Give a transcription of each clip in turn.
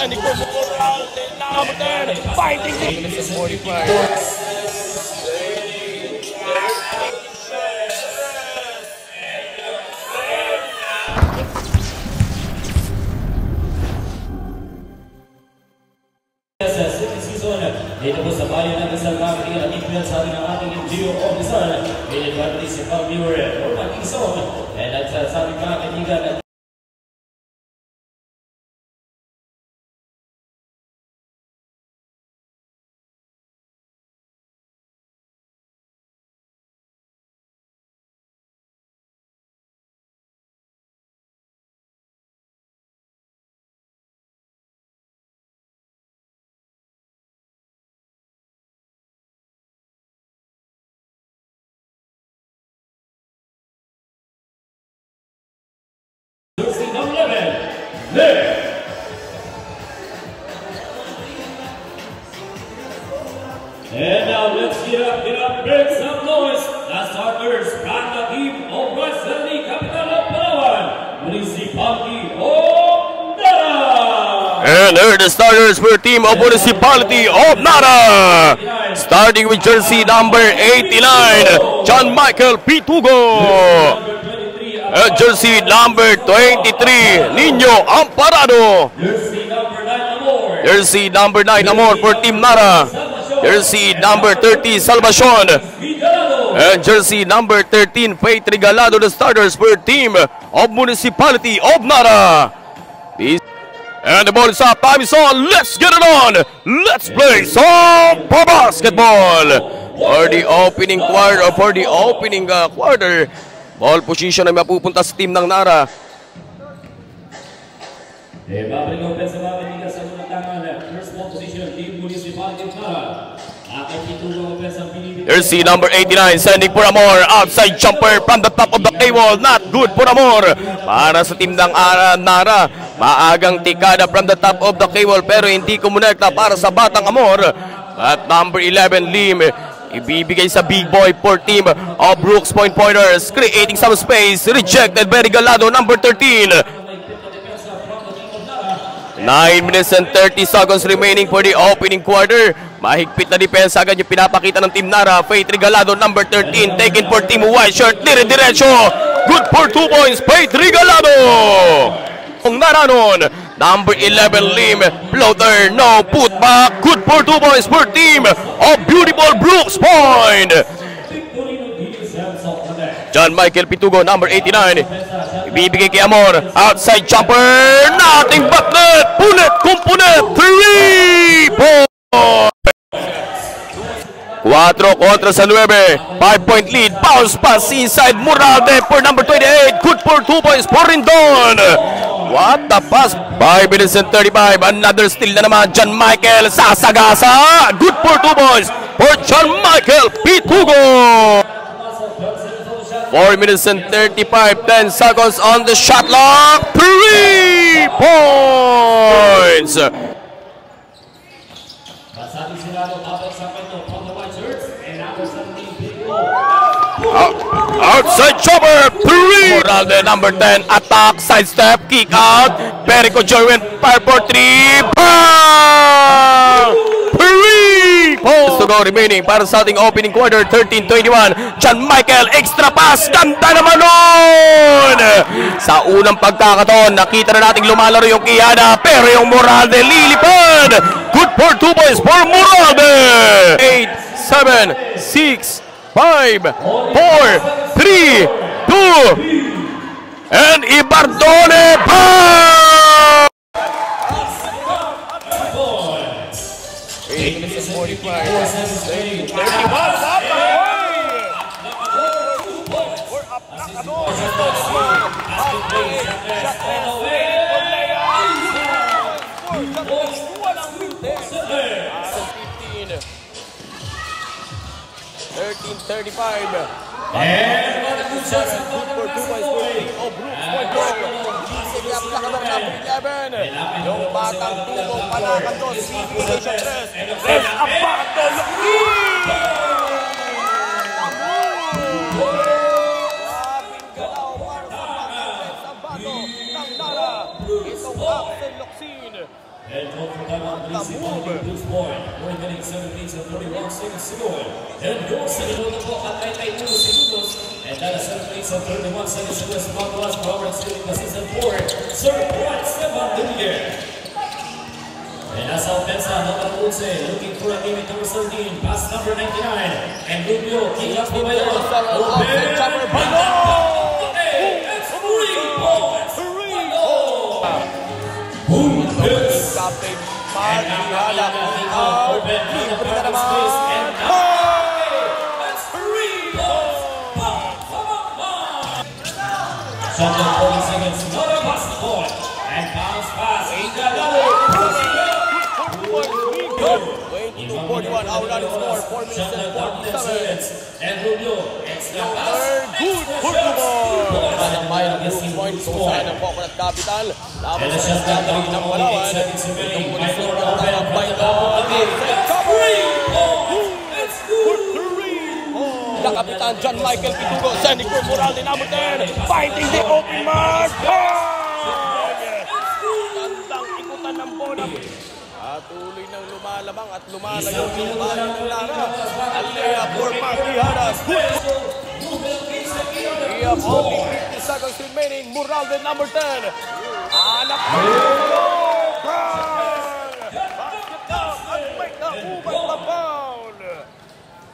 sending for Moralde, number 10, fighting the 45. Ito po sa bayan ng Rizal Family at influence sa ating NGO officer, Pili si Pang Viewer, or Maging Song, at sa ating mga kaibigan. And now let's get up, make some noise. The starters from the team of Western Capital of Palawan, Municipality of Nara. And here are the starters for team of Municipality of Nara. Starting with jersey number 89, John Michael Pitugo. And jersey number 23, Nino Amparado. Jersey number 9, Amor for team Nara. Jersey number 30, Salvacion. And jersey number 13, Faith Regalado, the starters for team of Municipality of Nara. And the ball is up, time is on, let's get it on! Let's play some basketball! For the opening quarter, ball position ay mapupunta sa team ng Nara. Jersey number 89, sending for Amor, outside jumper from the top of the A-wall, not good for Amor. Para sa team ng Nara, maagang tikada from the top of the K-wall pero hindi kumonekta para sa batang Amor. At number 11, Lim, ibibigay sa big boy for team of Brooks Point Pointers, creating some space, rejected by Regalado, number 13. 9 minutes and 30 seconds remaining for the opening quarter. Mahigpit na depensa agad yung pinapakita ng team Nara. Faith Regalado, number 13, taken for team White Shirt, dire-diretso. Good for 2 points, Faith Regalado. Kung Nara nun, number 11, Lim, floater, no putback. Good for 2 points for team of beautiful Brooks Point. John Michael Pitugo, number 89. Ibibigay kay Amor. Outside jumper. Nothing but net. Punet, kumpunet. 3 points. 4 kontra sa 9. 5-point lead. Bounce pass inside Moralde for number 28. Good for 2 points for Rindon. What the pass. 5 minutes and 35. Another steal na naman. John Michael sasagasa. Good for 2 points for John Michael Pitugo. 4 minutes and 35, 10 seconds on the shot clock. 3 points. Outside jumper, 3. Moralde, number 10, attack, sidestep, kick out. Perico Joywin, fire for 3. Bang! 3 points to go remaining para sa ating opening quarter. 13-21. John Michael, extra pass. Ganda naman nun! Sa unang pagkakataon, nakita na natin lumalaro yung Quijada, pero yung Moralde lilipad. Good for 2 points for Moralde. 8, 7, 6, 5, 4, 3, 2, and Ibardone. Bang! 8 minutes and 45. 31. We're up. And what a good shot for 2 points for Brooks Point. Yung batang tubo palakan doon, CBA press. Press up back to Grabing galaw para sa pag-press ang bago ng Nara. Itong Axel Locsin. called for timeout. Release Ipalki Blues point. We're getting 7 minutes and 31 seconds to go. And goal sa minuto po at 91 segundos. And that is 7 minutes and 31 seconds to go. Pagkawas Robert Stealing the season 4. Sir Juan Esteban Dumier. And as offensa, number 11, looking for a game at number 17, pass number 99. And Rubio, king up the way on. Open, chopper, bundle! It's 3 points! Boom, hits! Captain And now, open, in the practice space, and now, it's 3 points! Shot down 40 seconds, not a pass the ball. And bounce pass, to 41, outline score, 4 minutes and 47. And Rubio, extra pass. Good football! Manamay ang group point kung saan ang Coconut Capital. Laban sa Estado ng Palawan. Itong pulisyon ng tanang baito. The Kapitan John Michael Pitugo, Seneca Moral din number 10, finding the open mark. Gandang ikutan ng bola. Patuloy nang lumalabang at lumalayo yung bahay ng Lara. Alea for Marquiadas. We have only 50 seconds remaining. Moral the number 10. Anak mo! Basket down at make the Ubay the foul.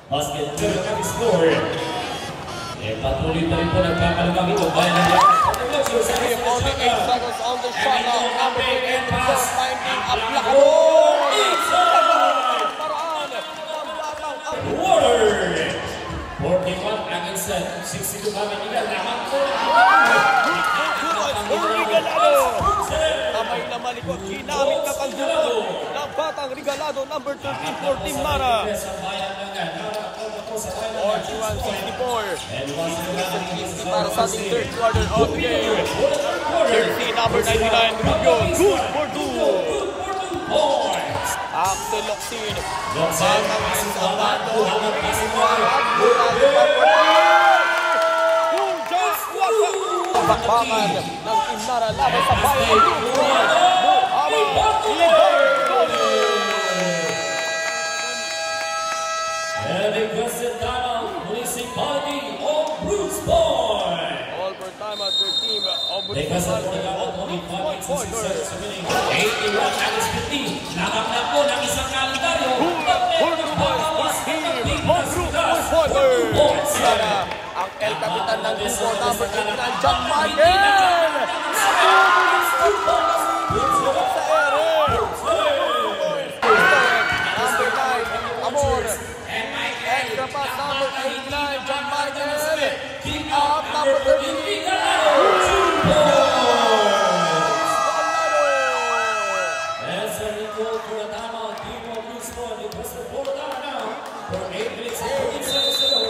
Basket third kami score. Patuloy pa rin po nagkakalugang ito. We have only 8 seconds on the shot clock. Number 8 finding a Placador. Water! 41 against 62 kami nila. Laman ko! Kamay na malikot, ginamit na pagdulo ng batang Regalado, number 13 for Team Mara. 41-64. Para sa ating third quarter of the game. Jersey number 99, Rubio, good for 2. Axel Locsin. Batang sa bato. Bakbakan ng Team Nara laban sa bayan. And requested timeout, Municipality of Bruce Boy. All for timeout for team of Requested for timeout, only 5 minutes and 6 seconds remaining. 81 against 50. Nakakna po ng isang kalendaryo. Ang El Capitan ng grupo number 89, John Michael! Number 9, Amor. Extra pass number 89, John Michael. King up number 13. As a recall for a timeout, team of Bruce Boy requested for time now for 8 minutes and 14 seconds to go.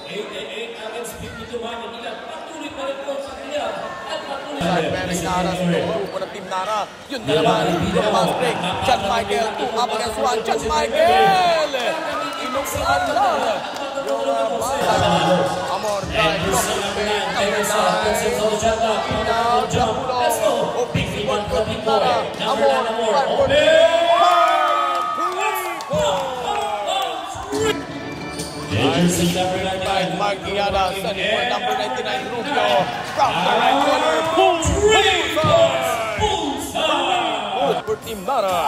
88 against 52 Manila. Patuloy pa rin po sa kanya. At patuloy pa rin. Very Nara sa grupo ng Team Nara. Yun na naman, yung pass break. John Michael, 2 up against 1. John Michael! Inuksihan lang. Yung bala. Amor, drive. Now, Japulo. Open for Team Nara. Amor, 5-4. Marquiadas, number 99, Rubio. From the right corner, for Team Nara.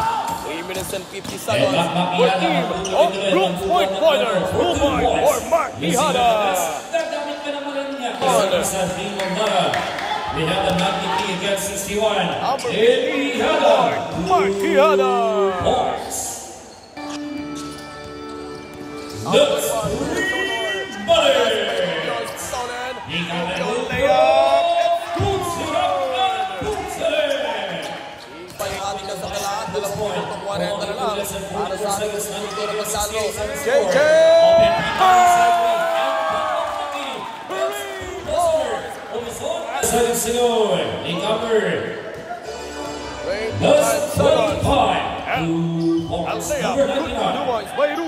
3 minutes and 50 seconds for Team of Brooks Point Boilers. Rumor or Marquiadas. We have the Magni Key against 61. Marquiadas. Looks butter. JJ!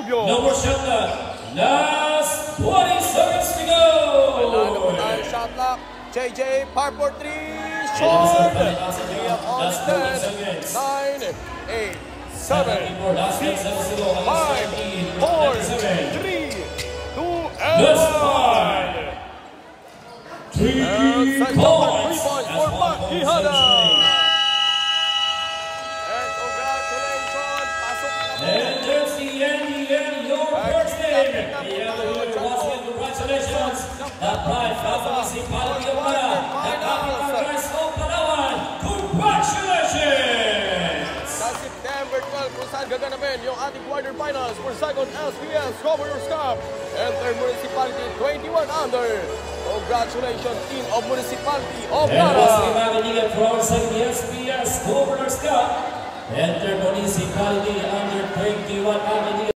Number shot clock. Last 20 seconds to go. Shot clock. JJ, par for 3. Short. We have on 10, 9, 8. 74, last 10 seconds to go. 5, 4, 3, 2, and Let's 1. fight. 3 And points. 3 points for Mac Quijada. And congratulations, pasok na po. And that's the end, your first game. Once again, congratulations. The pride of the municipality of Mara, the capital guys of Palawan. Congratulations! Sa September 12, kung saan gaganapin yung ating quarterfinals for second SPS Governor's Cup and third municipality 21 under. Congratulations, team of municipality of And once Mara. again, mga from second SPS Governor's Cup and third municipality under 21 under.